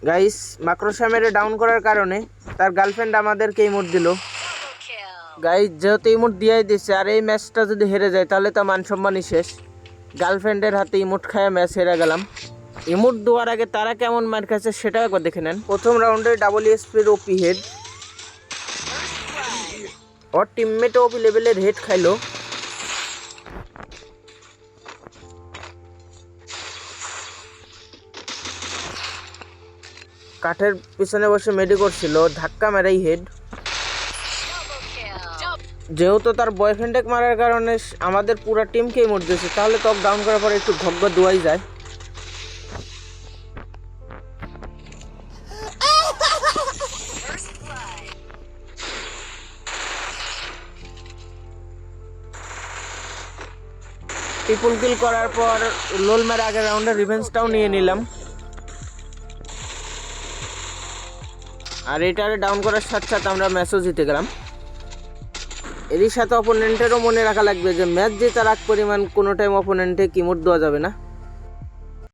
Guys মাকড়সা মেরে down করার কারণে তার গার্লফ্রেন্ড আমাদেরকে ইমোট দিল। গাইস যেহেতু ইমোট দিয়েই দিচ্ছে, আর এই ম্যাচটা যদি হেরে যায় তাহলে তো মান সম্মানই শেষ। গার্লফ্রেন্ডের হাতে ইমোট খায় ম্যাচ হেরে গেলাম। ইমোট দেওয়ার আগে তারা কেমন মার খাচ্ছে সেটাও একবার দেখে নেন। প্রথম রাউন্ডে WSP-র ওপি হেড, ওর টিমমেট ওপি লেভেলের হেড খাইলো। কাঠের পিছনে বসে মেডি করছিল, ধাক্কা মেরাই হেড। যেহেতু তার বয়ফ্রেন্ডে মারার কারণে আমাদের পুরো টিমকেই মোট দিয়েছে, তাহলে তো ডাউন করার পরে একটু ঘগ্গ দোয়াই যায়। ট্রিপল কিল করার পর লোল মেরে আগের রাউন্ডে রিভেঞ্জটাও নিয়ে নিলাম। আর এটারে ডাউন করার সাথে সাথে আমরা ম্যাচও জিতে গেলাম। এরই সাথে অপোনেন্টেরও মনে রাখা লাগবে যে ম্যাচ জেতার আগ পরিমাণ কোনো টাইম অপোনেন্টে ইমোট দেওয়া যাবে না।